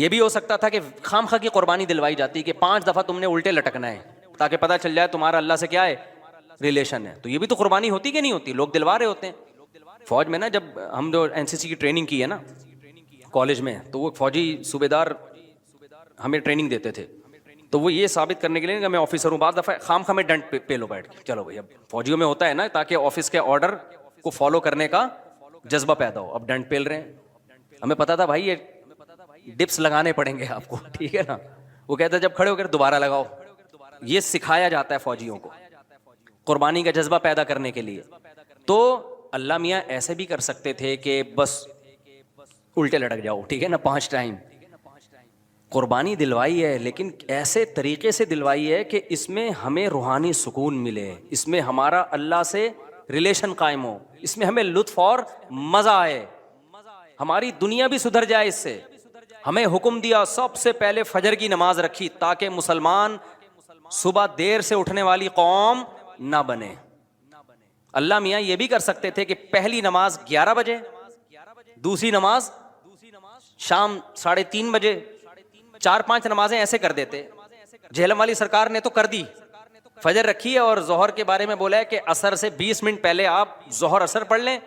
یہ بھی ہو سکتا تھا کہ خام خواہ کی قربانی دلوائی جاتی کہ 5 دفعہ تم نے الٹے لٹکنا ہے تاکہ پتہ چل جائے تمہارا اللہ سے کیا ہے ریلیشن ہے. تو یہ بھی تو قربانی ہوتی کہ نہیں ہوتی؟ لوگ دلوا رہے ہوتے ہیں. فوج میں نا جب ہم جو NCC کی ٹریننگ کی ہے نا کالج میں, تو وہ فوجی صوبیدار ہمیں ٹریننگ دیتے تھے. تو وہ یہ ثابت کرنے کے لیے کہ میں آفیسر ہوں, بعض دفعہ خام خواہ میں ڈنڈ پہ لو بیٹھ کے, چلو بھائی اب فوجیوں میں ہوتا ہے نا تاکہ آفس کے آرڈر کو فالو کرنے کا جذبہ پیدا ہو. اب ڈنڈ پیل رہے ہیں, ہمیں پتا تھا بھائی یہ ڈپس لگانے پڑیں گے آپ کو, ٹھیک ہے نا. وہ کہتا ہے جب کھڑے ہو کر دوبارہ لگاؤ. یہ سکھایا جاتا ہے فوجیوں کو قربانی کا جذبہ پیدا کرنے کے لیے. تو اللہ میاں ایسے بھی کر سکتے تھے کہ بس الٹے لٹک جاؤ, ٹھیک ہے نا, 5 ٹائم قربانی دلوائی ہے, لیکن ایسے طریقے سے دلوائی ہے کہ اس میں ہمیں روحانی سکون ملے, اس میں ہمارا اللہ سے ریلیشن قائم ہو, اس میں ہمیں لطف اور مزہ آئے, ہماری دنیا بھی سدھر جائے اس سے. ہمیں حکم دیا سب سے پہلے فجر کی نماز رکھی تاکہ مسلمان صبح دیر سے اٹھنے والی قوم نہ بنے. اللہ میاں یہ بھی کر سکتے تھے کہ پہلی نماز 11 بجے, دوسری نماز شام 3:30 بجے, 4-5 نمازیں ایسے کر دیتے. جہلم والی سرکار نے تو کر دی, فجر رکھی ہے اور ظہر کے بارے میں بولا ہے کہ عصر سے 20 منٹ پہلے آپ ظہر عصر پڑھ لیں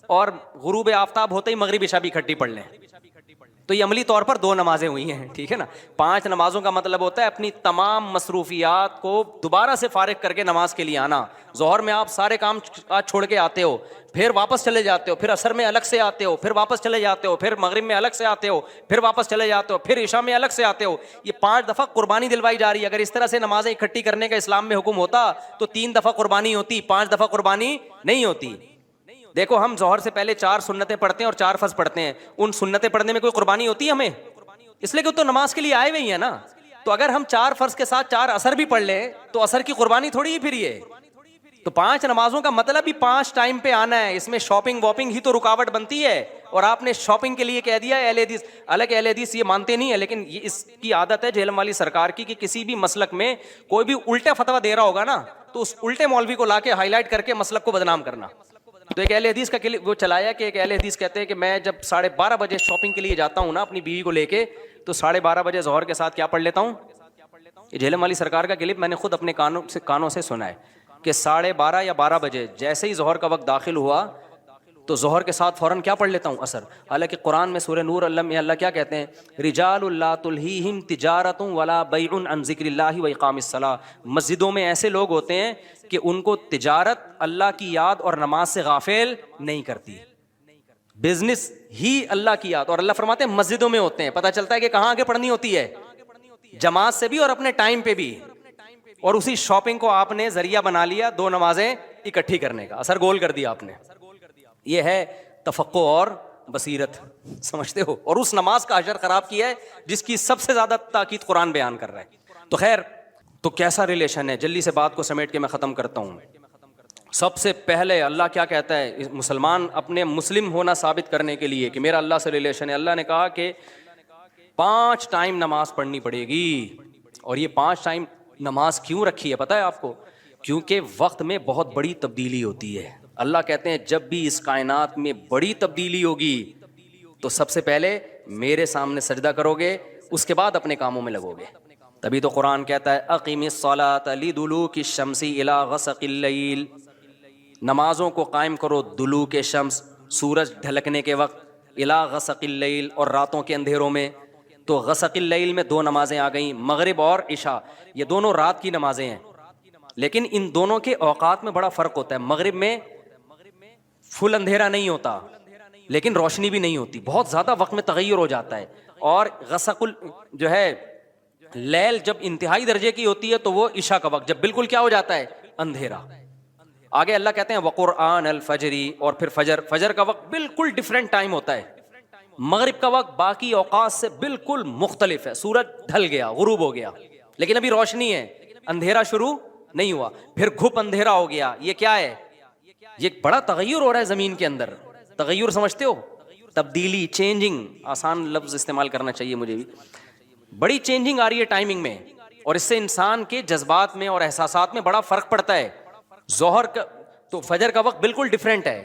اور غروب آفتاب ہوتے ہی مغرب عشاء بھی اکٹھی پڑھ لیں. تو یہ عملی طور پر 2 نمازیں ہوئی ہیں, ٹھیک ہے نا. 5 نمازوں کا مطلب ہوتا ہے اپنی تمام مصروفیات کو دوبارہ سے فارغ کر کے نماز کے لیے آنا. ظہر میں آپ سارے کام چھوڑ کے آتے ہو, پھر واپس چلے جاتے ہو, پھر عصر میں الگ سے آتے ہو, پھر واپس چلے جاتے ہو, پھر مغرب میں الگ سے آتے ہو, پھر واپس چلے جاتے ہو, پھر عشاء میں الگ سے آتے ہو. یہ 5 دفعہ قربانی دلوائی جا رہی ہے. اگر اس طرح سے نمازیں اکٹھی کرنے کا اسلام میں حکم ہوتا تو 3 دفعہ قربانی ہوتی, 5 دفعہ قربانی نہیں ہوتی. دیکھو ہم ظہر سے پہلے 4 سنتیں پڑھتے ہیں اور 4 فرض پڑھتے ہیں. ان سنتیں پڑھنے میں کوئی قربانی ہوتی ہے ہمیں؟ اس لیے کہ تو نماز کے لیے آئے ہوئے ہیں نا. تو اگر ہم 4 فرض کے ساتھ 4 عصر بھی پڑھ لیں تو عصر کی قربانی تھوڑی ہی پھر یہ. تو 5 نمازوں کا مطلب ہی 5 ٹائم پہ آنا ہے. اس میں شاپنگ واپنگ ہی تو رکاوٹ بنتی ہے, اور آپ نے شاپنگ کے لیے کہہ دیا ہے. اہل حدیث الگ اہل حدیث یہ مانتے نہیں ہے, لیکن یہ اس کی عادت ہے جہلم والی سرکار کی کہ کسی بھی مسلک میں کوئی بھی الٹا فتویٰ دے رہا ہوگا نا تو اس الٹے مولوی کو لا کے ہائی لائٹ کر کے مسلک کو بدنام کرنا. تو ایک اہل حدیث کا وہ چلایا کہ ایک اہل حدیث کہتے ہیں کہ میں جب 12:30 بجے شاپنگ کے لیے جاتا ہوں نا اپنی بیوی کو لے کے, تو 12:30 بجے ظہر کے ساتھ کیا پڑھ لیتا ہوں. یہ جہلم والی سرکار کا کلپ میں نے خود اپنے کانوں سے سنا ہے کہ 12:30 یا 12 بجے جیسے ہی ظہر کا وقت داخل ہوا تو ظہر کے ساتھ فوراً کیا پڑھ لیتا ہوں عصر. حالانکہ قرآن میں سورہ نور اللہ کیا کہتے ہیں, رجال لا تلہیہم تجارت ولا بیع عن ذکر اللہ و اقام الصلاۃ. مسجدوں میں ایسے لوگ ہوتے ہیں کہ ان کو تجارت اللہ کی یاد اور نماز سے غافل نہیں کرتی, بزنس ہی اللہ کی یاد. اور اللہ فرماتے ہیں مسجدوں میں ہوتے ہیں. پتہ چلتا ہے کہ کہاں آگے پڑھنی ہوتی ہے, جماعت سے بھی اور اپنے ٹائم پہ بھی. اور اسی شاپنگ کو آپ نے ذریعہ بنا لیا 2 نمازیں اکٹھی کرنے کا, اثر گول کر دیا آپ نے. یہ ہے تفقہ اور بصیرت, سمجھتے ہو. اور اس نماز کا اجر خراب کیا ہے جس کی سب سے زیادہ تاکید قرآن بیان کر رہا ہے. تو خیر, تو کیسا ریلیشن ہے, جلدی سے بات کو سمیٹ کے میں ختم کرتا ہوں. سب سے پہلے اللہ کیا کہتا ہے, مسلمان اپنے مسلم ہونا ثابت کرنے کے لیے کہ میرا اللہ سے ریلیشن ہے, اللہ نے کہا کہ 5 ٹائم نماز پڑھنی پڑے گی. اور یہ 5 ٹائم نماز کیوں رکھی ہے پتہ ہے آپ کو؟ کیونکہ وقت میں بہت بڑی تبدیلی ہوتی ہے. اللہ کہتے ہیں جب بھی اس کائنات میں بڑی تبدیلی ہوگی تو سب سے پہلے میرے سامنے سجدہ کرو گے, اس کے بعد اپنے کاموں میں لگو گے. تبھی تو قرآن کہتا ہے اقیم الصلاۃ لدلوک الشمس الی غسق اللیل, نمازوں کو قائم کرو دلوک شمس, سورج ڈھلکنے کے وقت, الی غسق اللیل, اور راتوں کے اندھیروں میں. تو غسق اللیل میں 2 نمازیں آ گئیں, مغرب اور عشاء. یہ دونوں رات کی نمازیں ہیں, لیکن ان دونوں کے اوقات میں بڑا فرق ہوتا ہے. مغرب میں فل اندھیرا نہیں ہوتا لیکن روشنی بھی نہیں ہوتی, بہت زیادہ وقت میں تغیر ہو جاتا ہے. اور غسق جو ہے لیل جب انتہائی درجے کی ہوتی ہے تو وہ عشاء کا وقت, جب بالکل کیا ہو جاتا ہے اندھیرا. آگے اللہ کہتے ہیں وقرآن الفجر, اور پھر فجر کا وقت بالکل ڈیفرنٹ ٹائم ہوتا ہے. مغرب کا وقت باقی اوقات سے بالکل مختلف ہے. سورج ڈھل گیا, غروب ہو گیا, لیکن ابھی روشنی ہے, اندھیرا شروع نہیں ہوا. پھر گھپ اندھیرا ہو گیا. یہ کیا ہے؟ یہ بڑا تغیر ہو رہا ہے زمین کے اندر. تغیر سمجھتے ہو, تبدیلی, چینجنگ, آسان لفظ استعمال کرنا چاہیے مجھے بھی. بڑی چینجنگ آ رہی ہے ٹائمنگ میں, اور اس سے انسان کے جذبات میں اور احساسات میں بڑا فرق پڑتا ہے. ظہر کا تو فجر کا وقت بالکل ڈیفرنٹ ہے,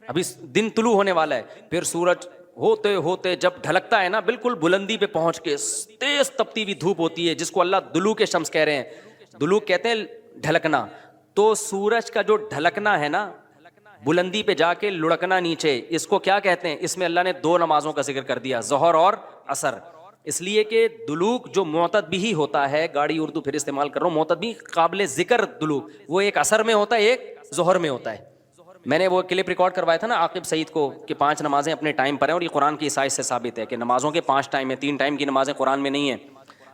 ابھی دن طلوع ہونے والا ہے, پھر سورج ہوتے ہوتے جب ڈھلکتا ہے نا بالکل بلندی پہ پہنچ کے، تیز تپتی ہوئی دھوپ ہوتی ہے جس کو اللہ دلوک شمس کہہ رہے ہیں، دلوک کہتے ہیں ڈھلکنا، تو سورج کا جو ڈھلکنا ہے نا بلندی پہ جا کے لڑکنا نیچے، اس کو کیا کہتے ہیں؟ اس میں اللہ نے دو نمازوں کا ذکر کر دیا، ظہر اور عصر، اس لیے کہ دلوک جو معتد بھی ہوتا ہے، گاڑی اردو پھر استعمال کر رہا ہوں، معتد بھی قابل ذکر دلوک، وہ ایک عصر میں ہوتا ہے ایک ظہر میں ہوتا ہے۔ میں نے وہ کلپ ریکارڈ کروایا تھا نا عاقب سعید کو کہ 5 نمازیں اپنے ٹائم پر ہیں، اور یہ قرآن کی عیسائی سے ثابت ہے کہ نمازوں کے 5 ٹائم ہیں، 3 ٹائم کی نمازیں قرآن میں نہیں ہیں۔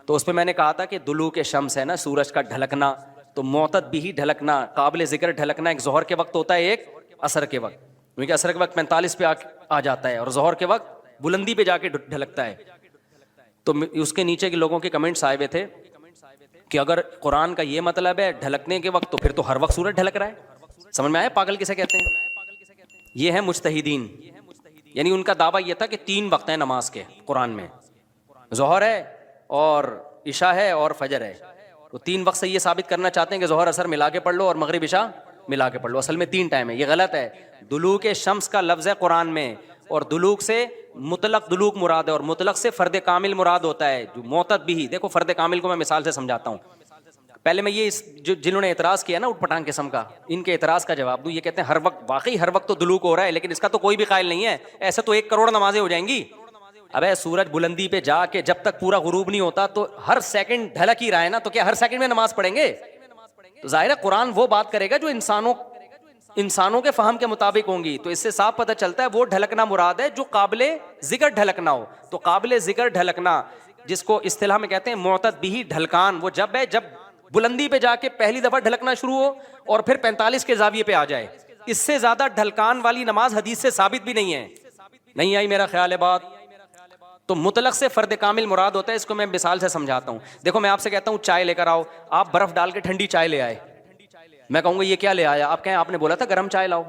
تو اس پہ میں نے کہا تھا کہ دلوک شمس ہے نا سورج کا ڈھلکنا، تو معتد بھی ڈھلکنا، قابل ذکر ڈھلکنا ایک ظہر کے وقت ہوتا ہے ایک عصر کے وقت، کیونکہ عصر کے وقت 45 پہ آ جاتا ہے اور ظہر کے وقت بلندی پہ جا کے ڈھلکتا ہے۔ تو اس کے نیچے کے لوگوں کے کمنٹس آئے ہوئے تھے کہ اگر قرآن کا یہ مطلب ہے ڈھلکنے کے وقت تو پھر تو ہر وقت سورج ڈھلک رہا ہے۔ سمجھ میں آیا پاگل کسے کہتے ہیں؟ یہ ہے مجتہدین، یعنی ان کا دعویٰ یہ تھا کہ 3 وقت ہیں نماز کے قرآن میں، ظہر ہے اور عشاء ہے اور فجر ہے، تو 3 وقت سے یہ ثابت کرنا چاہتے ہیں کہ ظہر عصر ملا کے پڑھ لو اور مغرب عشاء ملا کے پڑھ لو، اصل میں 3 ٹائم ہے، یہ غلط ہے۔ دلوک شمس کا لفظ ہے قرآن میں، اور دلوک سے مطلق دلوک مراد ہے، اور مطلق سے فرد کامل مراد ہوتا ہے، جو معتد بھی۔ دیکھو فرد کامل کو میں مثال سے سمجھاتا ہوں، پہلے میں یہ جنہوں نے اعتراض کیا نا اٹھ پٹانگ قسم کا، ان کے اعتراض کا جواب دوں۔ یہ کہتے ہیں ہر وقت، واقعی ہر وقت تو دلوک ہو رہا ہے، لیکن اس کا تو کوئی بھی قائل نہیں ہے، ایسے تو 1 کروڑ نمازیں ہو جائیں گی۔ ابے سورج بلندی پہ جا کے جب تک پورا غروب نہیں ہوتا تو ہر سیکنڈ ڈھلک ہی رہا ہے نا، تو کیا ہر سیکنڈ میں نماز پڑھیں گے؟ تو ظاہر ہے قرآن وہ بات کرے گا جو انسانوں کے فہم کے مطابق ہوں گی، تو اس سے صاف پتہ چلتا ہے وہ ڈھلکنا مراد ہے جو قابل ذکر ڈھلکنا ہو۔ تو قابل ذکر ڈھلکنا جس کو اصطلاح میں کہتے ہیں معتد بھی ڈھلکان، وہ جب ہے جب بلندی پہ جا کے پہلی دفعہ ڈھلکنا شروع ہو اور پھر 45 کے زاویے پہ آ جائے۔ اس سے زیادہ ڈھلکان والی نماز حدیث سے ثابت بھی نہیں ہے۔ نہیں آئی میرا خیال ہے بات؟ تو مطلق سے فرد کامل مراد ہوتا ہے، اس کو میں مثال سے سمجھاتا ہوں۔ دیکھو میں آپ سے کہتا ہوں چائے لے کر آؤ، آپ برف ڈال کے ٹھنڈی چائے لے آئے، میں کہوں گا یہ کیا لے آیا؟ آپ کہیں آپ نے بولا تھا گرم چائے لاؤ۔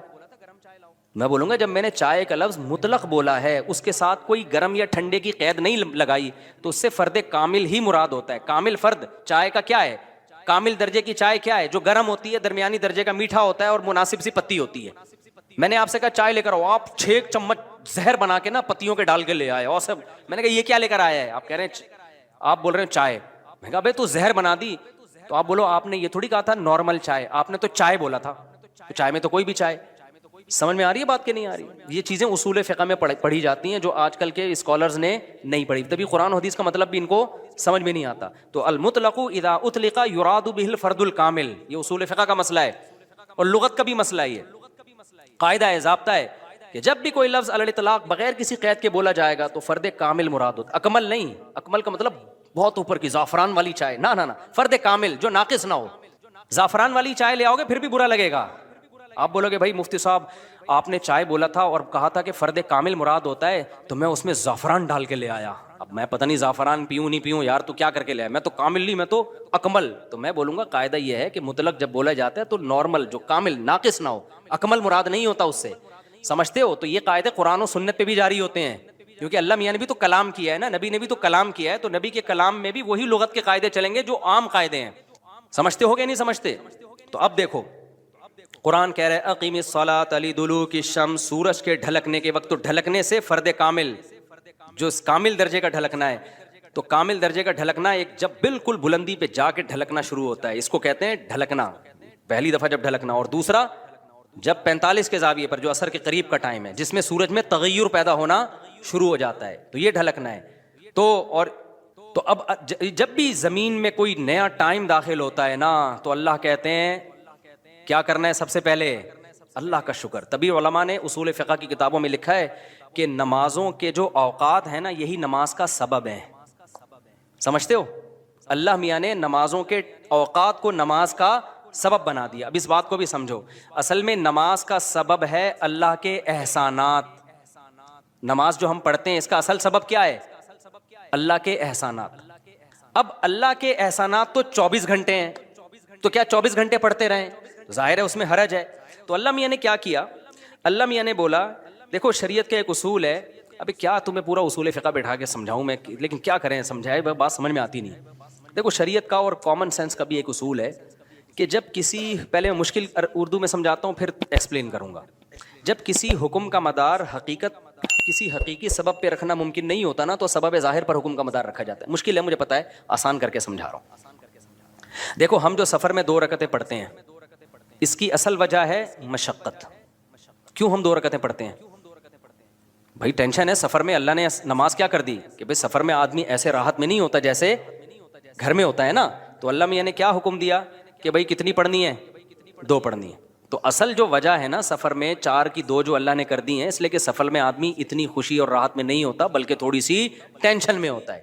میں بولوں گا جب میں نے چائے کا لفظ مطلق بولا ہے، اس کے ساتھ کوئی گرم یا ٹھنڈے کی قید نہیں لگائی، تو اس سے فرد کامل ہی مراد ہوتا ہے۔ کامل فرد چائے کا کیا ہے؟ کامل درجے کی چائے کیا ہے؟ جو گرم ہوتی ہے، درمیانی درجے کا میٹھا ہوتا ہے اور مناسب سی پتی ہوتی ہے۔ میں نے آپ سے کہا چائے لے کر آؤ، آپ 6 چمچ زہر بنا کے نا پتیوں کے ڈال کے لے آئے، اور سب میں نے کہا یہ کیا لے کر آیا ہے؟ آپ کہہ رہے ہیں، آپ بول رہے ہیں چائے۔ میں کہا بھائی تو زہر بنا دی، تو آپ بولو آپ نے یہ تھوڑی کہا تھا نارمل چائے، آپ نے تو چائے بولا تھا، تو چائے میں تو کوئی بھی چائے۔ سمجھ میں آ رہی ہے بات کہ نہیں آ رہی؟ یہ چیزیں اصول فقہ میں پڑھی جاتی ہیں جو آج کل کے اسکالرز نے نہیں پڑھی، تبھی قرآن و حدیث کا مطلب بھی ان کو سمجھ میں نہیں آتا۔ تو المطلق اذا اطلق یراد به الفرد الکامل، یہ اصول فقہ کا مسئلہ ہے اور لغت کا بھی مسئلہ ہے، یہ قاعدہ ہے، ضابطہ ہے کہ جب بھی کوئی لفظ علی الاطلاق بغیر کسی قید کے بولا جائے گا تو فرد کامل مراد ہوتا ہے، اکمل نہیں۔ اکمل کا مطلب بہت اوپر کی زعفران والی چائے، نہ نہ نہ، فرد کامل جو ناقص نہ ہو۔ زعفران والی چائے لے آؤ گے پھر بھی برا لگے گا، آپ بولو گے بھائی مفتی صاحب آپ نے چائے بولا تھا اور کہا تھا کہ فرد کامل مراد ہوتا ہے، تو میں اس میں زعفران ڈال کے لے آیا، اب میں پتہ نہیں زعفران پیوں نہیں پیوں یار، تو کیا کر کے لے آیا؟ میں تو کامل نہیں، میں تو اکمل۔ تو میں بولوں گا قاعدہ یہ ہے کہ مطلق جب بولا جاتا ہے تو نارمل جو کامل ناقص نہ ہو، اکمل مراد نہیں ہوتا اس سے، سمجھتے ہو؟ تو یہ قاعدے قرآن و سنت پہ بھی جاری ہوتے ہیں، کیونکہ اللہ میاں نے بھی تو کلام کیا ہے نا، نبی نے بھی تو کلام کیا ہے، تو نبی کے کلام میں بھی وہی لغت کے قاعدے چلیں گے جو عام قاعدے ہیں۔ سمجھتے ہو کہ نہیں سمجھتے؟ تو اب دیکھو قرآن کہہ رہے اقیم الصلاۃ لدلوک الشمس، سورج کے ڈھلکنے کے وقت، تو ڈھلکنے سے فرد کامل جو کامل درجے کا ڈھلکنا ہے، تو کامل درجے کا ڈھلکنا ایک جب بالکل بلندی پہ جا کے ڈھلکنا شروع ہوتا ہے، اس کو کہتے ہیں ڈھلکنا، پہلی دفعہ جب ڈھلکنا، اور دوسرا جب 45 کے زاویے پر جو عصر کے قریب کا ٹائم ہے جس میں سورج میں تغیر پیدا ہونا شروع ہو جاتا ہے، تو یہ ڈھلکنا ہے۔ تو اب جب بھی زمین میں کوئی نیا ٹائم داخل ہوتا ہے نا، تو اللہ کہتے ہیں کیا کرنا ہے؟ سب سے پہلے اللہ کا شکر۔ تبھی علماء نے اصول فقہ کی کتابوں میں لکھا ہے کہ نمازوں کے جو اوقات ہیں نا، یہی نماز کا سبب ہے۔ سمجھتے ہو؟ اللہ میاں نے نمازوں کے اوقات کو نماز کا سبب بنا دیا۔ اب اس بات کو بھی سمجھو، اصل میں نماز کا سبب ہے اللہ کے احسانات۔ نماز جو ہم پڑھتے ہیں اس کا اصل سبب کیا ہے؟ اللہ کے احسانات۔ اب اللہ کے احسانات تو 24 گھنٹے ہیں، تو کیا 24 گھنٹے پڑھتے رہیں؟ ظاہر ہے اس میں حرج ہے۔ تو اللہ میاں نے کیا کیا؟ اللہ میاں نے بولا دیکھو شریعت کا ایک اصول ہے، ابھی کیا تمہیں پورا اصول فقہ بیٹھا کے سمجھاؤں میں، لیکن کیا کریں، سمجھائے بات سمجھ میں آتی نہیں۔ دیکھو شریعت کا اور کامن سینس کا بھی ایک اصول ہے کہ جب کسی، پہلے میں مشکل اردو میں سمجھاتا ہوں پھر ایکسپلین کروں گا، جب کسی حکم کا مدار حقیقت کسی حقیقی سبب پہ رکھنا ممکن نہیں ہوتا نا، تو سبب ظاہر پر حکم کا مدار رکھا جاتا ہے. مشکل ہے مجھے پتا ہے، آسان کر کے سمجھا رہا ہوں. دیکھو ہم جو سفر میں 2 رکعتیں پڑھتے ہیں، اس کی اصل وجہ ہے مشقت. کیوں ہم 2 رکعتیں پڑھتے ہیں؟ بھائی ٹینشن ہے سفر میں. اللہ نے نماز کیا کر دی کہ بھائی سفر میں آدمی ایسے راحت میں نہیں ہوتا جیسے گھر میں ہوتا ہے نا. تو اللہ میاں نے کیا حکم دیا کہ بھائی کتنی پڑھنی ہے؟ 2 پڑھنی ہے. تو اصل جو وجہ ہے نا سفر میں 4 کی 2 جو اللہ نے کر دی ہیں، اس لیے کہ سفر میں آدمی اتنی خوشی اور راحت میں نہیں ہوتا بلکہ تھوڑی سی ٹینشن میں ہوتا ہے.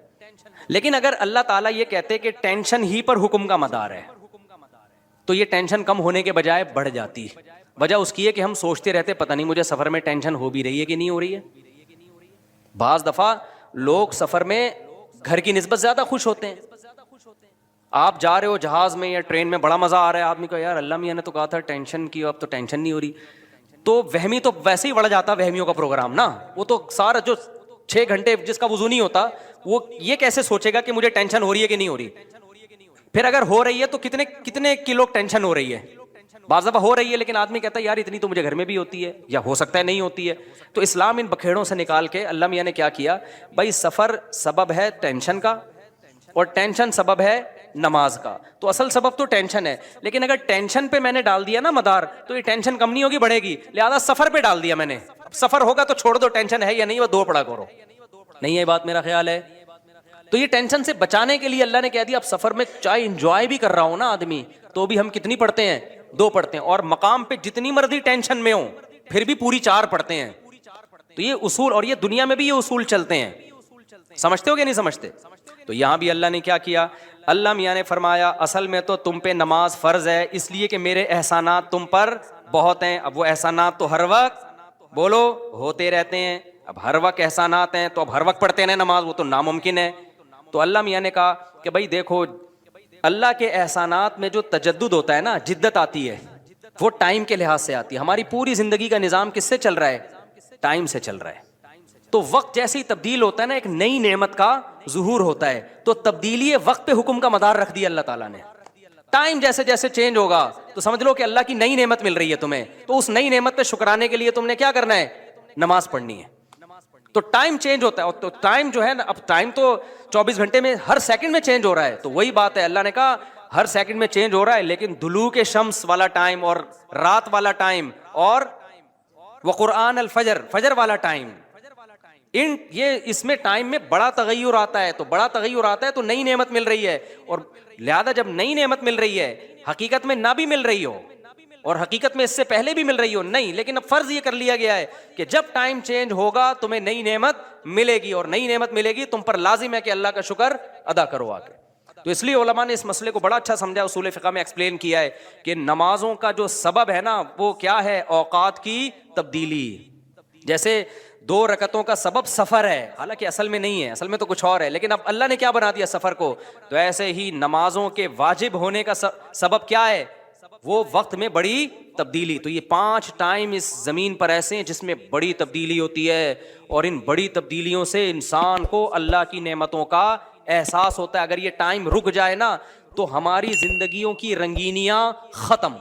لیکن اگر اللہ تعالیٰ یہ کہتے کہ ٹینشن ہی پر حکم کا مدار ہے، تو یہ ٹینشن کم ہونے کے بجائے بڑھ جاتی. وجہ اس کی ہے کہ ہم سوچتے رہتے پتہ نہیں مجھے سفر میں ٹینشن ہو بھی رہی ہے کہ نہیں ہو رہی ہے. بعض دفعہ لوگ سفر میں گھر کی نسبت زیادہ خوش ہوتے ہیں. آپ جا رہے ہو جہاز میں یا ٹرین میں، بڑا مزہ آ رہا ہے، آدمی کو یار اللہ میاں نے تو کہا تھا ٹینشن کی، اب تو ٹینشن نہیں ہو رہی. تو وہمی تو ویسے ہی بڑھ جاتا وہمیوں کا پروگرام نا. وہ تو سارا جو 6 گھنٹے جس کا وضو نہیں ہوتا، وہ یہ کیسے سوچے گا کہ مجھے ٹینشن ہو رہی ہے کہ نہیں ہو رہی. پھر اگر ہو رہی ہے تو کتنے کلو ٹینشن ہو رہی ہے. بعض دفعہ ہو رہی ہے لیکن آدمی کہتا ہے یار اتنی تو مجھے گھر میں بھی ہوتی ہے، یا ہو سکتا ہے نہیں ہوتی ہے. تو اسلام ان بکھیڑوں سے نکال کے اللہ میاں نے کیا کیا، بھائی سفر سبب ہے ٹینشن کا، اور ٹینشن سبب ہے نماز کا. تو اصل سبب تو ٹینشن ہے، لیکن اگر ٹینشن پہ میں نے ڈال دیا نا مدار، تو یہ ٹینشن کم نہیں ہوگی، بڑھے گی. لہذا سفر پہ ڈال دیا میں نے. سفر ہوگا تو چھوڑ دو، ٹینشن ہے یا نہیں وہ 2 پڑھا کرو. نہیں ہے بات میرا خیال ہے. تو یہ ٹینشن سے بچانے کے لیے اللہ نے کہہ دیا اب سفر میں چاہے انجوائے بھی کر رہا ہوں نا آدمی، تو بھی ہم کتنی پڑھتے ہیں؟ 2 پڑھتے ہیں. اور مقام پہ جتنی مرضی ٹینشن میں ہوں پھر بھی پوری 4 پڑھتے ہیں. تو یہ اصول، اور یہ دنیا میں بھی یہ اصول چلتے ہیں. سمجھتے ہو کہ نہیں سمجھتے؟ تو یہاں بھی اللہ نے کیا کیا، اللہ میاں نے فرمایا اصل میں تو تم پہ نماز فرض ہے اس لیے کہ میرے احسانات تم پر بہت ہیں. اب وہ احسانات تو ہر وقت بولو ہوتے رہتے ہیں. اب ہر وقت احسانات ہیں تو اب ہر وقت پڑھتے رہیں نماز، وہ تو ناممکن ہے. تو اللہ میاں نے کہا کہ بھائی دیکھو اللہ کے احسانات میں جو تجدد ہوتا ہے نا، جدت آتی ہے، وہ ٹائم کے لحاظ سے آتی ہے. ہماری پوری زندگی کا نظام کس سے چل رہا ہے؟ ٹائم سے چل رہا ہے. تو وقت جیسے ہی تبدیل ہوتا ہے نا، ایک نئی نعمت کا ظہور ہوتا ہے. تو تبدیلی وقت پہ حکم کا مدار رکھ دیا اللہ تعالیٰ نے. ٹائم جیسے جیسے چینج ہوگا تو سمجھ لو کہ اللہ کی نئی نعمت مل رہی ہے تمہیں. تو اس نئی نعمت پہ شکرانے کے لیے تم نے کیا کرنا ہے؟ نماز پڑھنی ہے. تو ٹائم چینج ہوتا ہے. تو ٹائم جو ہے نا، اب ٹائم تو 24 گھنٹے میں ہر سیکنڈ میں چینج ہو رہا ہے. تو وہی بات ہے، اللہ نے کہا ہر سیکنڈ میں چینج ہو رہا ہے، لیکن دلوک شمس والا ٹائم اور رات والا ٹائم اور وقرآن الفجر، فجر والا ٹائم، یہ اس میں ٹائم میں بڑا تغیر آتا ہے. تو بڑا تغیر آتا ہے تو نئی نعمت مل رہی ہے. اور لہذا جب نئی نعمت مل رہی ہے، حقیقت میں نہ بھی مل رہی ہو اور حقیقت میں اس سے پہلے بھی مل رہی ہو نہیں، لیکن اب فرض یہ کر لیا گیا ہے کہ جب ٹائم چینج ہوگا تمہیں نئی نعمت ملے گی، اور نئی نعمت ملے گی تم پر لازم ہے کہ اللہ کا شکر ادا کرو آگے. تو اس لیے علماء نے اس مسئلے کو بڑا اچھا سمجھا، اصول فقہ میں ایکسپلین کیا ہے کہ نمازوں کا جو سبب ہے نا وہ کیا ہے؟ اوقات کی تبدیلی. جیسے 2 رکعتوں کا سبب سفر ہے، حالانکہ اصل میں نہیں ہے، اصل میں تو کچھ اور ہے، لیکن اب اللہ نے کیا بنا دیا سفر کو. تو ایسے ہی نمازوں کے واجب ہونے کا سبب کیا ہے؟ وہ وقت میں بڑی تبدیلی. تو یہ 5 ٹائم اس زمین پر ایسے ہیں جس میں بڑی تبدیلی ہوتی ہے، اور ان بڑی تبدیلیوں سے انسان کو اللہ کی نعمتوں کا احساس ہوتا ہے. اگر یہ ٹائم رک جائے نا تو ہماری زندگیوں کی رنگینیاں ختم.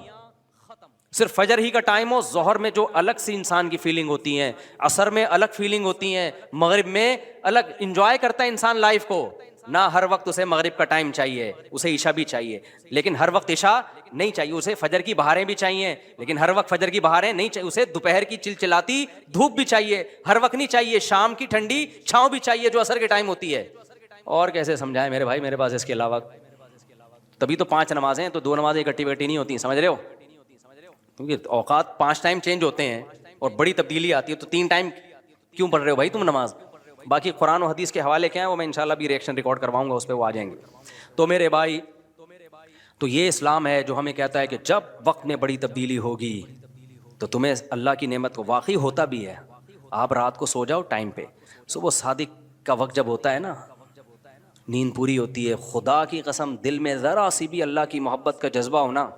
صرف فجر ہی کا ٹائم ہو، ظہر میں جو الگ سی انسان کی فیلنگ ہوتی ہیں، عصر میں الگ فیلنگ ہوتی ہیں، مغرب میں الگ. انجوائے کرتا ہے انسان لائف کو نہ، ہر وقت اسے مغرب کا ٹائم چاہیے، اسے عشاء بھی چاہیے، لیکن ہر وقت عشاء نہیں چاہیے. اسے فجر کی بہاریں بھی چاہیے لیکن ہر وقت فجر کی بہاریں نہیں چاہیے. اسے دوپہر کی چلچلاتی دھوپ بھی چاہیے، ہر وقت نہیں چاہیے. شام کی ٹھنڈی چھاؤں بھی چاہیے جو عصر کے ٹائم ہوتی ہے. اور کیسے سمجھائیں میرے بھائی، میرے پاس اس کے علاوہ تبھی تو 5 نمازیں ہیں، تو 2 نمازیں اکٹھی بیٹھی نہیں ہوتی، سمجھ رہے ہو؟ کیونکہ اوقات 5 ٹائم چینج ہوتے ہیں اور بڑی تبدیلی آتی ہے. تو 3 ٹائم کیوں پڑھ رہے ہو بھائی تم نماز؟ باقی قرآن و حدیث کے حوالے کیا ہیں وہ میں انشاءاللہ بھی ریئیکشن ریکارڈ کرواؤں گا، اس پہ وہ آ جائیں گے. تو میرے بھائی، تو یہ اسلام ہے جو ہمیں کہتا ہے کہ جب وقت میں بڑی تبدیلی ہوگی تو تمہیں اللہ کی نعمت کو واقعی ہوتا بھی ہے. آپ رات کو سو جاؤ ٹائم پہ، صبح صادق کا وقت جب ہوتا ہے نا، نیند پوری ہوتی ہے، خدا کی قسم دل میں ذرا سی بھی اللہ کی محبت کا جذبہ ہونا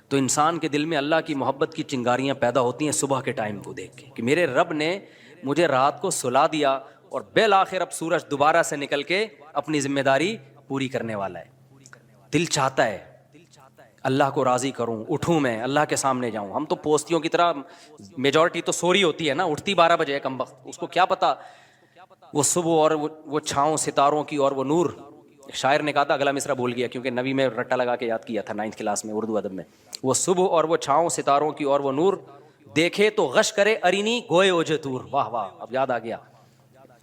تو انسان کے دل میں اللہ کی محبت کی چنگاریاں پیدا ہوتی ہیں صبح کے ٹائم کو دیکھ کے کہ میرے رب نے مجھے رات کو سلا دیا اور بالآخر اب سورج دوبارہ سے نکل کے اپنی ذمہ داری پوری کرنے والا ہے. دل چاہتا ہے. اللہ کو راضی کروں, اٹھوں میں اللہ کے سامنے جاؤں. ہم تو پوستیوں کی طرح, میجورٹی تو سوری ہوتی ہے نا, اٹھتی 12 بجے ہے کم وقت, اس کو کیا پتا وہ صبح اور وہ چھاؤں ستاروں کی اور وہ نور. شاعر نے کہا تھا, اگلا مصرع بھول گیا کیونکہ نبی میں رٹا لگا کے یاد کیا تھا 9th کلاس میں اردو ادب میں. وہ صبح اور وہ چھاؤں ستاروں کی اور وہ نور, دیکھے تو غش کرے ارینی گوئے اوجے تور. واہ واہ, اب یاد آ گیا.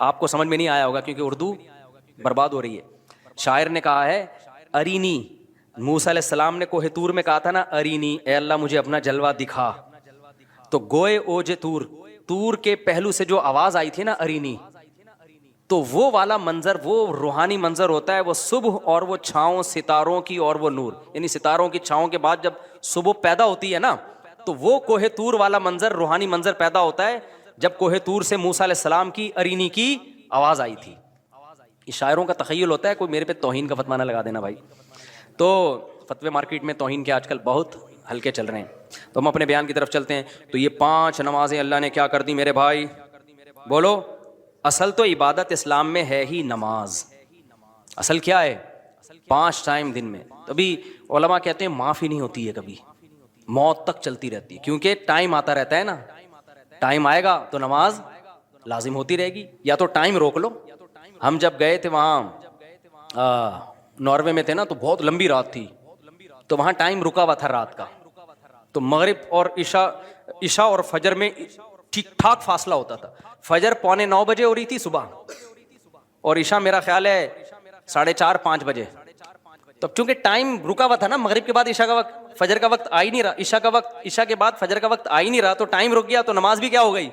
آپ کو سمجھ میں نہیں آیا ہوگا کیونکہ اردو برباد ہو رہی ہے. شاعر نے کہا ہے ارینی, موسیٰ علیہ السلام نے کوہ طور میں کہا تھا نا ارینی, اے اللہ مجھے اپنا جلوہ دکھا. تو گوئے اوج طور, طور کے پہلو سے جو آواز آئی تھی نا ارینی, تو وہ والا منظر, وہ روحانی منظر ہوتا ہے وہ صبح اور وہ چھاؤں ستاروں کی اور وہ نور. یعنی ستاروں کی چھاؤں کے بعد جب صبح پیدا ہوتی ہے نا, تو وہ کوہ طور والا منظر, روحانی منظر پیدا ہوتا ہے جب کوہ طور سے موسیٰ علیہ السلام کی ارینی کی آواز آئی تھی. یہ شاعروں کا تخیل ہوتا ہے, کوئی میرے پہ توہین کا فتویٰ نہ لگا دینا بھائی. تو فتوے مارکیٹ میں توہین کے آج کل بہت ہلکے چل رہے ہیں. تو ہم اپنے بیان کی طرف چلتے ہیں. تو یہ 5 نمازیں اللہ نے کیا کر دی میرے بھائی, بولو. اصل تو عبادت اسلام میں ہے ہی نماز. اصل کیا ہے, 5 ٹائم دن میں. تبھی علماء کہتے ہیں معاف ہی نہیں ہوتی ہے کبھی, موت تک چلتی رہتی ہے, کیونکہ ٹائم آتا رہتا ہے نا. ٹائم آئے گا تو نماز لازم ہوتی رہے گی, یا تو ٹائم روک لو. ہم جب گئے تھے وہاں ناروے میں تھے نا, تو بہت لمبی رات تھی, تو وہاں ٹائم رکا ہوا تھا رات کا. تو مغرب اور عشاء اور فجر میں ٹھیک ٹھاک فاصلہ ہوتا تھا. فجر 8:45 بجے ہو رہی تھی صبح, اور عشاء میرا خیال ہے 4:30-5 بجے. تو چونکہ ٹائم رکا ہوا تھا نا, مغرب کے بعد عشاء کا وقت, فجر کا وقت آ ہی نہیں رہا, عشاء کے بعد فجر کا وقت آ ہی نہیں رہا, تو ٹائم رک گیا, تو نماز بھی کیا ہو گئی,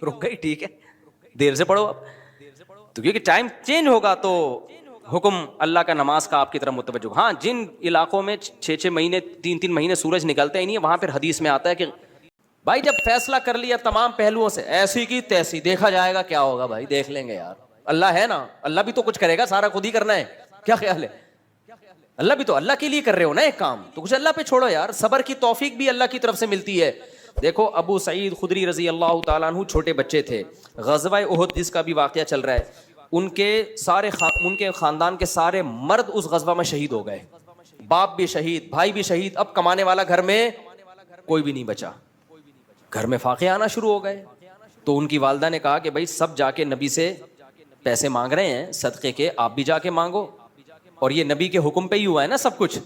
رک گئی. ٹھیک ہے, دیر سے پڑھو اب, تو کیونکہ ٹائم چینج ہوگا تو حکم اللہ کا نماز کا آپ کی طرف متوجہ. ہاں, جن علاقوں میں 6 مہینے 3 مہینے سورج نکلتا ہی نہیں ہے, وہاں پھر حدیث میں آتا ہے کہ بھائی جب فیصلہ کر لیا تمام پہلوؤں سے, ایسی کی تیسی, دیکھا جائے گا کیا ہوگا بھائی, دیکھ لیں گے یار. اللہ ہے نا, اللہ بھی تو کچھ کرے گا, سارا خود ہی کرنا ہے. کیا خیال ہے, اللہ بھی تو اللہ کے لیے کر رہے ہو نا ایک کام, تو کچھ اللہ پہ چھوڑو یار. صبر کی توفیق بھی اللہ کی طرف سے ملتی ہے. دیکھو ابو سعید خدری رضی اللہ تعالیٰ عنہ چھوٹے بچے تھے, غزوہ احد جس کا بھی واقعہ چل رہا ہے, ان کے خاندان کے سارے مرد اس غزوہ میں شہید ہو گئے. باپ بھی شہید, بھائی بھی شہید. اب کمانے والا گھر میں کوئی بھی نہیں بچا, گھر میں فاقے آنا شروع ہو گئے. تو ان کی والدہ نے کہا کہ بھائی سب جا کے نبی سے پیسے مانگ رہے ہیں صدقے کے, آپ بھی جا کے مانگو, اور یہ نبی کے حکم پہ ہی ہوا ہے نا سب کچھ.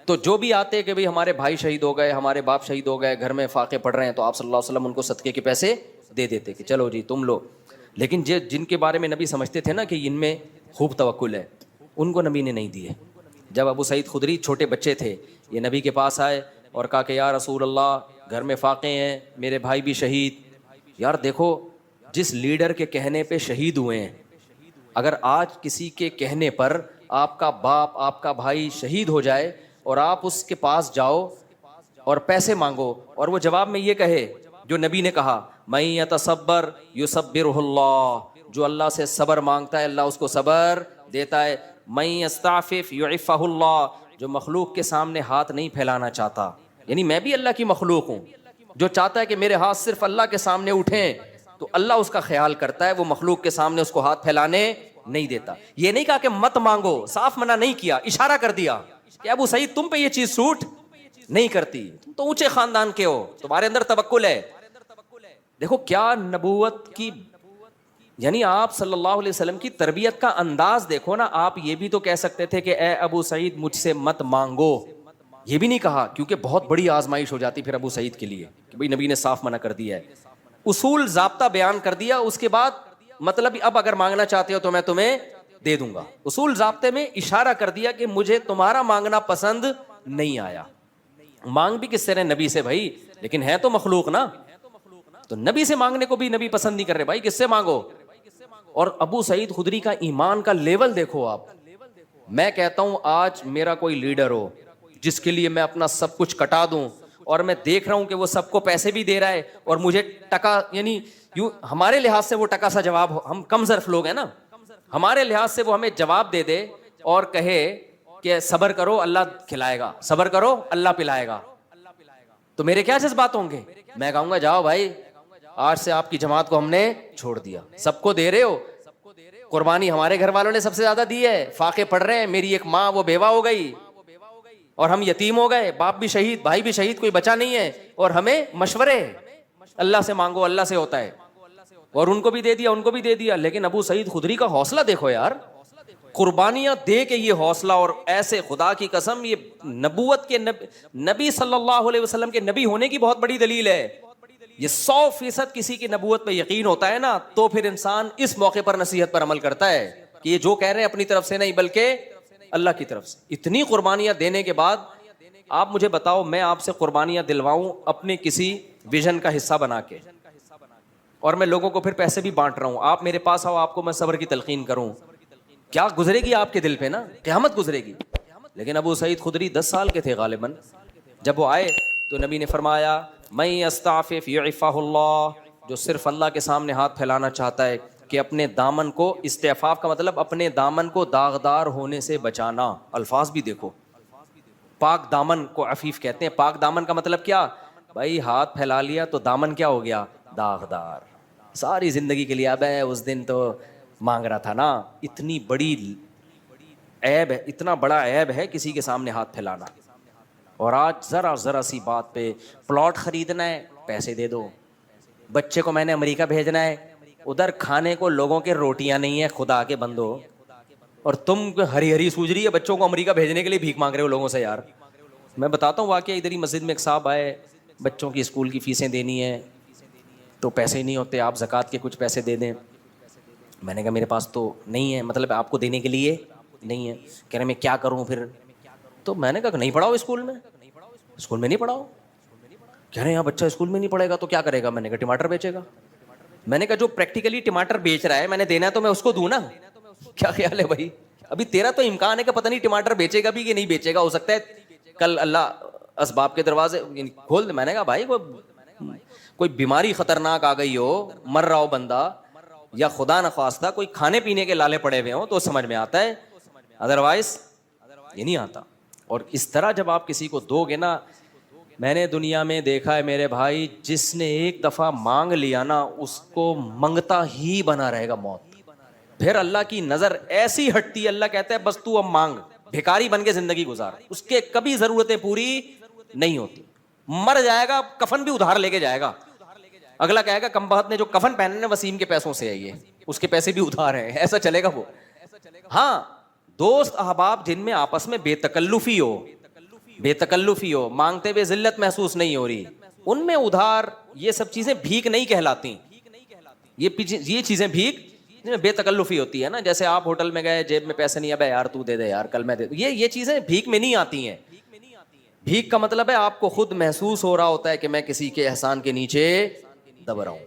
تو جو بھی آتے کہ بھئی ہمارے بھائی شہید ہو گئے, ہمارے باپ شہید ہو گئے, گھر میں فاقے پڑ رہے ہیں, تو آپ صلی اللہ علیہ وسلم ان کو صدقے کے پیسے دے دیتے کہ چلو جی تم لو. لیکن جن کے بارے میں نبی سمجھتے تھے نا کہ ان میں خوب توکل ہے, ان کو نبی نے نہیں دیے. جب ابو سعید خدری چھوٹے بچے تھے, یہ نبی کے پاس آئے اور کہا کہ یا رسول اللہ, گھر میں فاقے ہیں, میرے بھائی بھی شہید. یار دیکھو, جس لیڈر کے کہنے پہ شہید ہوئے ہیں, اگر آج کسی کے کہنے پر آپ کا باپ آپ کا بھائی شہید ہو جائے اور آپ اس کے پاس جاؤ اور پیسے مانگو, اور وہ جواب میں یہ کہے جو نبی نے کہا, من یتصبر یصبرہ اللہ, جو اللہ سے صبر مانگتا ہے اللہ اس کو صبر دیتا ہے. من یستعفف یعفہ اللہ, جو مخلوق کے سامنے ہاتھ نہیں پھیلانا چاہتا, یعنی میں بھی اللہ کی مخلوق ہوں, جو چاہتا ہے کہ میرے ہاتھ صرف اللہ کے سامنے اٹھیں, تو اللہ اس کا خیال کرتا ہے, وہ مخلوق کے سامنے اس کو ہاتھ پھیلانے نہیں دیتا. یہ نہیں کہا کہ مت مانگو, صاف منع نہیں کیا, اشارہ کر دیا کہ ابو سعید تم پہ یہ چیز سوٹ نہیں کرتی, تم تو اونچے خاندان کے ہو, تمہارے اندر توکل ہے. دیکھو کیا نبوت کی, یعنی آپ صلی اللہ علیہ وسلم کی تربیت کا انداز دیکھو نا. آپ یہ بھی تو کہہ سکتے تھے کہ اے ابو سعید مجھ سے مت مانگو, یہ بھی نہیں کہا, کیونکہ بہت بڑی آزمائش ہو جاتی پھر ابو سعید کے لیے کہ بھئی نبی نے صاف منع کر دیا ہے. اصول ضابطہ بیان کر دیا, اس کے بعد مطلب اب اگر مانگنا چاہتے ہو تو میں تمہیں دے دوں گا. اصول ضابطے میں اشارہ کر دیا کہ مجھے تمہارا مانگنا پسند نہیں آیا. مانگ بھی کس سے رہے, نبی سے بھائی, لیکن ہے تو مخلوق نا, تو نبی سے مانگنے کو بھی نبی پسند نہیں کر رہے, بھائی کس سے مانگو. اور ابو سعید خدری کا ایمان کا لیول دیکھو آپ. میں کہتا ہوں آج میرا کوئی لیڈر ہو جس کے لیے میں اپنا سب کچھ کٹا دوں, اور میں دیکھ رہا ہوں کہ وہ سب کو پیسے بھی دے رہا ہے اور مجھے ٹکا, یعنی یوں ہمارے لحاظ سے وہ ٹکا سا جواب, ہم کم ظرف لوگ ہیں نا, ہمارے لحاظ سے وہ ہمیں جواب دے دے اور کہے کہ صبر کرو اللہ کھلائے گا, صبر کرو اللہ پلائے گا, تو میرے کیا جذبات ہوں گے. میں کہوں گا جاؤ بھائی, آج سے آپ کی جماعت کو ہم نے چھوڑ دیا, سب کو دے رہے ہو, قربانی ہمارے گھر والوں نے سب سے زیادہ دی ہے, فاقے پڑ رہے ہیں, میری ایک ماں وہ بیوہ ہو گئی, اور ہم یتیم ہو گئے, باپ بھی شہید, بھائی بھی شہید, کوئی بچا نہیں ہے, اور ہمیں مشورے اللہ سے مانگو, اللہ سے ہوتا ہے, اور ان کو بھی دے دیا, ان کو بھی دے دیا. لیکن ابو سعید خدری کا حوصلہ دیکھو یار, قربانیاں دے کے یہ حوصلہ, اور ایسے خدا کی قسم یہ نبوت کے نبی صلی اللہ علیہ وسلم کے نبی ہونے کی بہت بڑی دلیل ہے. یہ 100% کسی کی نبوت پہ یقین ہوتا ہے نا, تو پھر انسان اس موقع پر نصیحت پر عمل کرتا ہے کہ یہ جو کہہ رہے ہیں اپنی طرف سے نہیں بلکہ اللہ کی طرف سے. اتنی قربانیاں دینے کے بعد آپ مجھے بتاؤ, میں آپ سے قربانیاں دلواؤں اپنے کسی ویژن کا حصہ بنا کے, اور میں لوگوں کو پھر پیسے بھی بانٹ رہا ہوں, آپ میرے پاس آؤ, آپ کو میں صبر کی تلقین کروں, کیا گزرے گی آپ کے دل پہ نا, قیامت گزرے گی. لیکن ابو سعید خدری 10 سال کے تھے غالباً, جب وہ آئے تو نبی نے فرمایا من یستعفف یعفہ اللہ, جو صرف اللہ کے سامنے ہاتھ پھیلانا چاہتا ہے کہ اپنے دامن کو, استعفاف کا مطلب اپنے دامن کو داغدار ہونے سے بچانا. الفاظ بھی دیکھو, پاک دامن کو عفیف کہتے ہیں. پاک دامن کا مطلب کیا بھائی, ہاتھ پھیلا لیا تو دامن کیا ہو گیا, داغدار, ساری زندگی کے لیے. اب اس دن تو مانگ رہا تھا نا, اتنی بڑی عیب ہے, اتنا بڑا عیب ہے کسی کے سامنے ہاتھ پھیلانا. اور آج ذرا سی بات پہ پلاٹ خریدنا ہے, پیسے دے دو. بچے کو میں نے امریکہ بھیجنا ہے, ادھر کھانے کو لوگوں کے روٹیاں نہیں ہیں, خدا کے بندو, اور تم ہری ہری سوج رہی ہے بچوں کو امریکہ بھیجنے کے لیے بھیک مانگ رہے ہو لوگوں سے. یار میں بتاتا ہوں واقعہ, ادھر ہی مسجد میں ایک صاحب آئے, بچوں کی اسکول کی فیسیں دینی ہے تو پیسے نہیں ہوتے, آپ زکوٰۃ کے کچھ پیسے دے دیں. میں نے کہا میرے پاس تو نہیں ہے, مطلب آپ کو دینے کے لیے نہیں ہے. کہہ رہے میں کیا کروں پھر, تو میں نے کہا نہیں پڑھاؤ اسکول میں, اسکول میں نہیں پڑھاؤ. کہہ رہے ہیں یہاں بچہ اسکول میں نہیں پڑھے گا تو کیا کرے گا. میں نے کہا ٹماٹر بیچے گا. میں نے کہا جو پریکٹیکلی ٹماٹر بیچ رہا ہے, میں نے دینا ہے تو میں اس کو دوں نا. کیا خیال ہے بھائی, ابھی تیرا تو امکان ہے کہ پتہ نہیں ٹماٹر بیچے گا بھی کہ نہیں بیچے گا, ہو سکتا ہے کل اللہ اسباب کے دروازے کھول دے. میں نے کہا بھائی کوئی بیماری خطرناک آ گئی ہو, مر رہا ہو بندہ, یا خدا نخواستہ کوئی کھانے پینے کے لالے پڑے ہوئے ہوں تو سمجھ میں آتا ہے, ادروائز یہ نہیں آتا. اور اس طرح جب آپ کسی کو دو گے نا, میں نے دنیا میں دیکھا ہے میرے بھائی, جس نے ایک دفعہ مانگ لیا نا اس کو منگتا ہی بنا رہے گا موت. پھر اللہ کی نظر ایسی ہٹتی ہے, اللہ کہتا ہے بس تو اب مانگ, بھکاری بن کے زندگی گزار, اس کے کبھی ضرورتیں پوری نہیں ہوتی. مر جائے گا, کفن بھی ادھار لے کے جائے گا. اگلا کہے گا کم بخت نے جو کفن پہنے نا وسیم کے پیسوں سے ہے, یہ اس کے پیسے بھی ادھار ہیں, ایسا چلے گا وہ. ہاں دوست احباب جن میں آپس میں بے تکلفی ہو, مانگتے ہوئے ذلت محسوس نہیں ہو رہی, ان میں ادھار یہ سب چیزیں بھیک نہیں کہلاتی. یہ چیزیں بھیک بے تکلفی ہوتی ہے نا, جیسے آپ ہوٹل میں گئے, جیب میں پیسے نہیں, ابے یار تو دے دے یار, کل میں دے دوں, یہ چیزیں بھیک میں نہیں آتی ہیں. بھیک کا مطلب ہے آپ کو خود محسوس ہو رہا ہوتا ہے کہ میں کسی کے احسان کے نیچے دب رہا ہوں,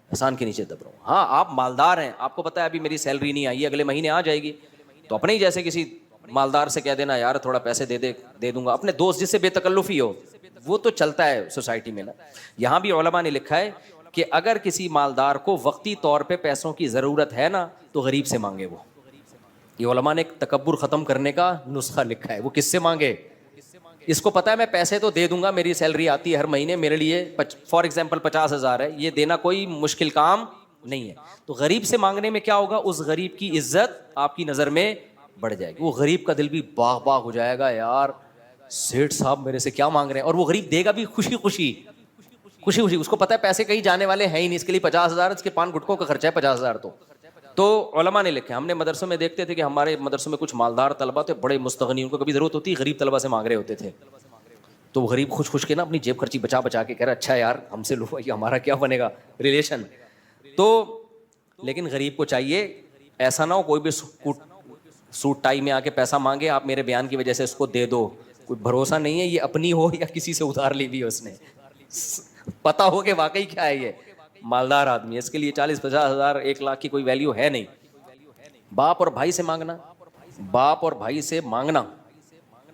احسان کے نیچے دب رہا ہوں. ہاں آپ مالدار ہیں, آپ کو پتا ہے ابھی میری سیلری نہیں آئی, اگلے مہینے آ جائے گی, تو اپنے ہی جیسے کسی مالدار سے کہہ دینا یار تھوڑا پیسے دے دوں گا. اپنے دوست جس سے بے تکلفی ہو, وہ تو چلتا ہے سوسائٹی میں نا. یہاں بھی علماء نے لکھا ہے کہ اگر کسی مالدار کو وقتی طور پہ پیسوں کی ضرورت ہے نا تو غریب سے مانگے. وہ یہ علماء نے ایک تکبر ختم کرنے کا نسخہ لکھا ہے. وہ کس سے مانگے, اس کو پتا ہے میں پیسے تو دے دوں گا, میری سیلری آتی ہے ہر مہینے, میرے لیے فار ایگزامپل 50,000 ہے, یہ دینا کوئی مشکل کام نہیں ہے. تو غریب سے مانگنے میں کیا ہوگا, اس غریب کی عزت آپ کی نظر میں بڑھ جائے گی. وہ غریب کا دل بھی باغ باغ ہو جائے گا, یار سیٹھ صاحب میرے سے کیا مانگ رہے ہیں, اور وہ غریب دے گا بھی خوشی خوشی. اس کو پتا ہے پیسے کہیں جانے والے ہیں ہی نہیں, اس کے لیے 50,000, اس کے پان گٹکوں کا خرچہ ہے 50,000. تو علماء نے لکھا, ہم نے مدرسوں میں دیکھتے تھے کہ ہمارے مدرسوں میں کچھ مالدار طلبہ تھے, بڑے مستغنی, ان کو کبھی ضرورت ہوتی غریب طلبہ سے مانگ رہے ہوتے تھے. تو وہ غریب خوش کے نا اپنی جیب خرچی بچا کے کہہ رہا اچھا یار ہم سے لو, یہ ہمارا کیا بنے گا ریلیشن. تو لیکن غریب کو چاہیے ایسا نہ ہو کوئی بھی سوٹ ٹائی میں آ کے پیسہ مانگے, آپ میرے بیان کی وجہ سے اس کو دے دو, کوئی بھروسہ نہیں ہے یہ اپنی ہو یا کسی سے ادھار لی بھی اس نے, پتا ہو کہ واقعی کیا ہے یہ مالدار آدمی ہے, اس کے لیے 40-50,000 1,00,000 کی کوئی ویلیو ہے نہیں. باپ اور بھائی سے مانگنا,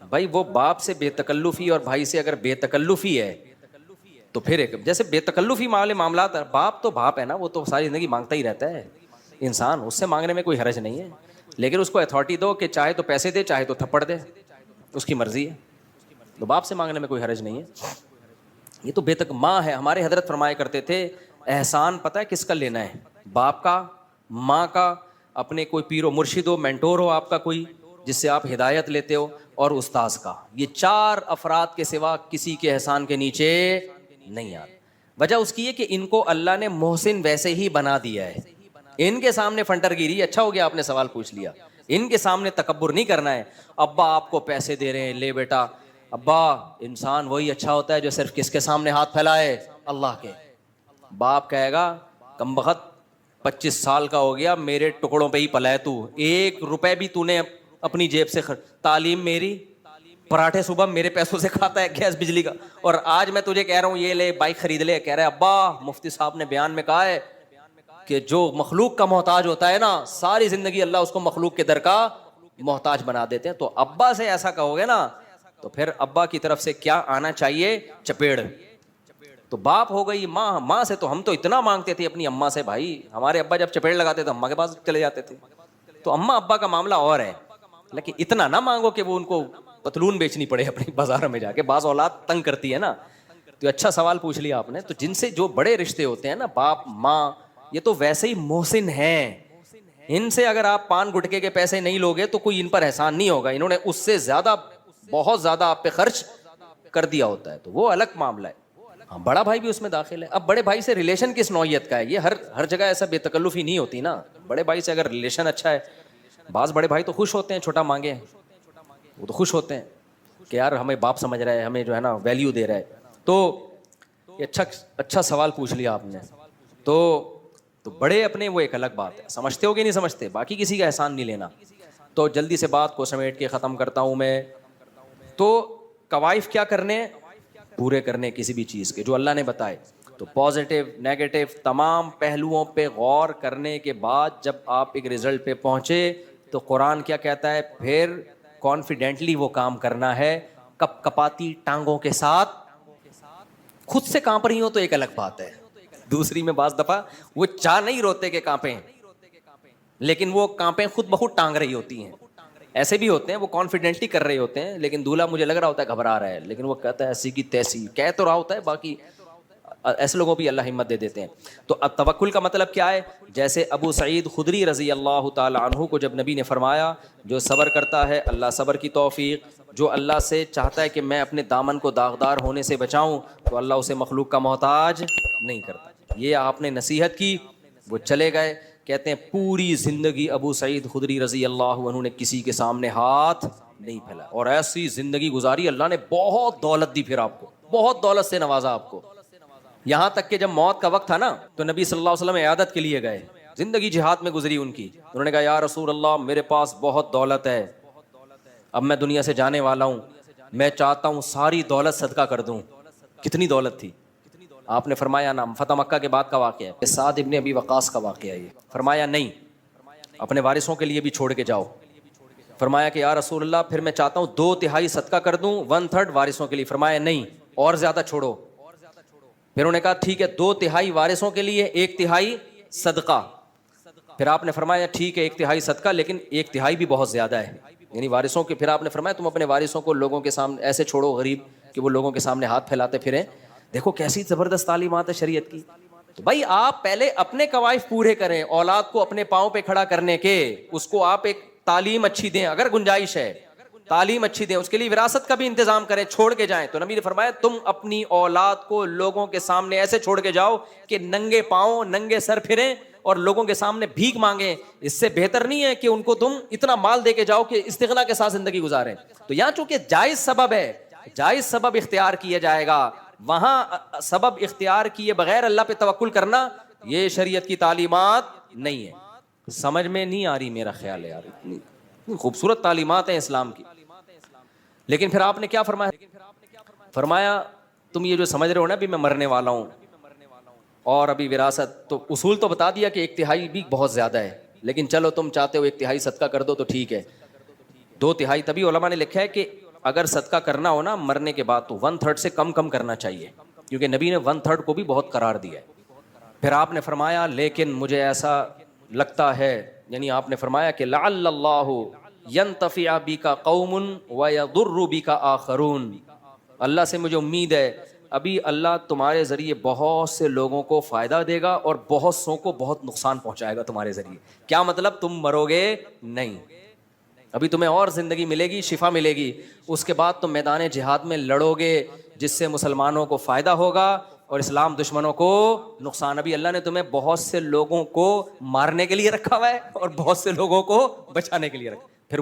بھائی وہ باپ سے بے تکلفی اور بھائی سے اگر بے تکلفی ہے تو پھر ایک جیسے بے تکلفی والے معاملات, باپ تو باپ ہے نا, وہ تو ساری زندگی مانگتا ہی رہتا ہے انسان, اس سے مانگنے میں کوئی حرج نہیں ہے. لیکن اس کو اتھارٹی دو کہ چاہے تو پیسے دے چاہے تو تھپڑ دے, اس کی مرضی ہے. تو باپ سے مانگنے میں کوئی حرج نہیں ہے. یہ تو بے تک ماں ہے. ہمارے حضرت فرمایا کرتے تھے احسان پتہ ہے کس کا لینا ہے, باپ کا, ماں کا, اپنے کوئی پیر و مرشد ہو, مینٹور ہو آپ کا کوئی جس سے آپ ہدایت لیتے ہو, اور استاذ کا. یہ 4 افراد کے سوا کسی کے احسان کے نیچے نہیں آتے. وجہ اس کی ہے کہ ان کو اللہ نے محسن ویسے ہی بنا دیا ہے. ان کے سامنے فنٹر گیری. اچھا ہو گیا آپ نے سوال پوچھ لیا. ان کے سامنے تکبر نہیں کرنا ہے. ابا آپ کو پیسے دے رہے ہیں, لے بیٹا. ابا انسان وہی اچھا ہوتا ہے جو صرف کس کے سامنے ہاتھ پھیلائے, اللہ کے. باپ کہے گا کمبخت 25 سال کا ہو گیا, میرے ٹکڑوں پہ ہی پلا ہے تو, 1 روپے بھی تو نے اپنی جیب سے تعلیم میری, پراٹھے صبح میرے پیسوں سے کھاتا ہے, گیس بجلی کا, اور آج میں تجھے کہہ رہا ہوں یہ لے بائک خرید لے. کہہ رہے ابا مفتی صاحب نے بیان میں کہا ہے کہ جو مخلوق کا محتاج ہوتا ہے نا, ساری زندگی اللہ اس کو مخلوق کے در کا محتاج بنا دیتے ہیں. تو ابا سے ایسا کہو گے نا تو پھر ابا کی طرف سے کیا آنا چاہیے, چپیڑ. تو باپ ہو گئی ماں, ماں سے تو ہم تو اتنا مانگتے تھے اپنی اماں سے, بھائی ہمارے ابا جب چپیڑ لگاتے تو اماں کے پاس چلے جاتے تھے. تو اماں ابا کا معاملہ اور ہے, لیکن اتنا نہ مانگو کہ وہ ان کو پتلون بیچنی پڑے اپنی بازار میں جا کے. بعض اولاد تنگ کرتی ہے نا. تو اچھا سوال پوچھ لیا آپ نے. تو جن سے جو بڑے رشتے ہوتے ہیں نا, باپ ماں, یہ تو ویسے ہی محسن ہیں. ان سے اگر آپ پان گٹکے کے پیسے نہیں لوگے تو کوئی ان پر احسان نہیں ہوگا. انہوں نے اس سے زیادہ, بہت زیادہ آپ پہ خرچ کر دیا ہوتا ہے, تو وہ الگ معاملہ ہے. ہاں بڑا بھائی بھی اس میں داخل ہے. اب بڑے بھائی سے ریلیشن کس نوعیت کا ہے, یہ ہر جگہ ایسا بے تکلفی نہیں ہوتی نا. بڑے بھائی سے اگر ریلیشن اچھا ہے, بعض بڑے بھائی تو خوش ہوتے ہیں چھوٹا مانگے, وہ تو خوش ہوتے ہیں کہ یار ہمیں باپ سمجھ رہا ہے, ہمیں جو ہے نا ویلیو دے رہا ہے. تو یہ اچھا سوال پوچھ لیا آپ نے. تو بڑے اپنے وہ ایک الگ بات ہے, سمجھتے ہو کہ نہیں سمجھتے, باقی کسی کا احسان نہیں لینا. تو جلدی سے بات کو سمیٹ کے ختم کرتا ہوں میں. تو کوائف کیا کرنے, پورے کرنے کسی بھی چیز کے جو اللہ نے بتائے. تو پازیٹیو نیگیٹو تمام پہلوؤں پہ غور کرنے کے بعد جب آپ ایک رزلٹ پہ پہنچے تو قرآن کیا کہتا ہے, پھر کانفیڈنٹلی وہ کام کرنا ہے. کپ کپاتی ٹانگوں کے ساتھ. خود سے کانپ رہی ہو تو ایک الگ بات ہے, دوسری میں بعض دفعہ وہ چاہ نہیں روتے کہ کانپیں, لیکن وہ کانپیں خود بخود ٹانگ رہی ہوتی ہیں. ایسے بھی ہوتے ہیں وہ کانفیڈنٹلی کر رہے ہوتے ہیں, لیکن دولہا مجھے لگ رہا ہوتا ہے گھبرا رہا ہے, لیکن وہ کہتا ہے ایسی کی تیسی, کہہ تو رہا ہوتا ہے. باقی ایسے لوگوں بھی اللہ ہمت دے دیتے ہیں. تو توکل کا مطلب کیا ہے, جیسے ابو سعید خدری رضی اللہ تعالی عنہ کو جب نبی نے فرمایا جو صبر کرتا ہے اللہ صبر کی توفیق, جو اللہ سے چاہتا ہے کہ میں اپنے دامن کو داغدار ہونے سے بچاؤں تو اللہ اسے مخلوق کا محتاج نہیں کرتا. یہ آپ نے نصیحت کی, وہ چلے گئے. کہتے ہیں پوری زندگی ابو سعید خدری رضی اللہ عنہ نے کسی کے سامنے ہاتھ نہیں پھیلا, اور ایسی زندگی گزاری, اللہ نے بہت دولت دی, پھر آپ کو بہت دولت سے نوازا آپ کو. یہاں تک کہ جب موت کا وقت تھا نا تو نبی صلی اللہ علیہ وسلم عیادت کے لیے گئے, زندگی جہاد میں گزری ان کی. انہوں نے کہا یا رسول اللہ میرے پاس بہت دولت ہے, اب میں دنیا سے جانے والا ہوں, میں چاہتا ہوں ساری دولت صدقہ کر دوں. کتنی دولت تھی؟ آپ نے فرمایا نام, فتح مکہ کے بعد کا واقعہ ہے, سعد ابن ابی وقاص کا واقعہ ہے یہ. فرمایا نہیں, اپنے وارثوں کے لیے بھی چھوڑ کے جاؤ. فرمایا کہ یا رسول اللہ پھر میں چاہتا ہوں 2/3 صدقہ کر دوں, 1/3 وارثوں کے لیے. فرمایا نہیں, اور زیادہ چھوڑو. پھر انہوں نے کہا ٹھیک ہے 2/3 وارثوں کے لیے, 1/3 صدقہ. پھر آپ نے فرمایا ٹھیک ہے 1/3 صدقہ, لیکن 1/3 بھی بہت زیادہ ہے, یعنی وارثوں کے. پھر آپ نے فرمایا تم اپنے وارثوں کو لوگوں کے سامنے ایسے چھوڑو غریب کہ وہ لوگوں کے سامنے ہاتھ پھیلاتے پھریں. دیکھو کیسی زبردست تعلیمات ہے شریعت کی. تو بھائی آپ پہلے اپنے کوائف پورے کریں, اولاد کو اپنے پاؤں پہ کھڑا کرنے کے, اس کو آپ ایک تعلیم اچھی دیں, اگر گنجائش ہے تعلیم اچھی دیں, اس کے لیے وراثت کا بھی انتظام کریں, چھوڑ کے جائیں. تو نبی نے فرمایا تم اپنی اولاد کو لوگوں کے سامنے ایسے چھوڑ کے جاؤ کہ ننگے پاؤں ننگے سر پھریں اور لوگوں کے سامنے بھیک مانگیں. اس سے بہتر نہیں ہے کہ ان کو تم اتنا مال دے کے جاؤ کہ استغنا کے ساتھ زندگی گزاریں. تو یہاں چونکہ جائز سبب ہے, جائز سبب اختیار کیا جائے گا, وہاں سبب اختیار کیے بغیر اللہ پہ توکل کرنا یہ شریعت کی تعلیمات نہیں ہے. سمجھ میں نہیں آ رہی میرا خیال ہے یار, اتنی خوبصورت تعلیمات ہیں اسلام کی. لیکن پھر آپ نے کیا فرمایا, فرمایا تم یہ جو سمجھ رہے ہو نا ابھی میں مرنے والا ہوں اور ابھی وراثت, تو اصول تو بتا دیا کہ 1/3 بھی بہت زیادہ ہے, لیکن چلو تم چاہتے ہو 1/3 صدقہ کر دو تو ٹھیک ہے. 2/3 تبھی علماء نے لکھا ہے کہ اگر صدقہ کرنا ہو نا مرنے کے بعد تو 1/3 سے کم کرنا چاہیے, کیونکہ نبی نے 1/3 کو بھی بہت قرار دیا ہے. پھر آپ نے فرمایا لیکن مجھے ایسا لگتا ہے, یعنی آپ نے فرمایا کہ لعل اللہ ینتفع بک قوم ویضر بک آخرون, اللہ سے مجھے امید ہے ابھی اللہ تمہارے ذریعے بہت سے لوگوں کو فائدہ دے گا اور بہت سو کو بہت نقصان پہنچائے گا تمہارے ذریعے. کیا مطلب, تم مرو گے نہیں, ابھی تمہیں اور زندگی ملے گی, شفا ملے گی, اس کے بعد تم میدان جہاد میں لڑو گے جس سے مسلمانوں کو فائدہ ہوگا اور اسلام دشمنوں کو نقصان. ابھی اللہ نے تمہیں بہت سے لوگوں کو مارنے کے لیے رکھا ہوا ہے اور بہت سے لوگوں کو بچانے کے لیے رکھا.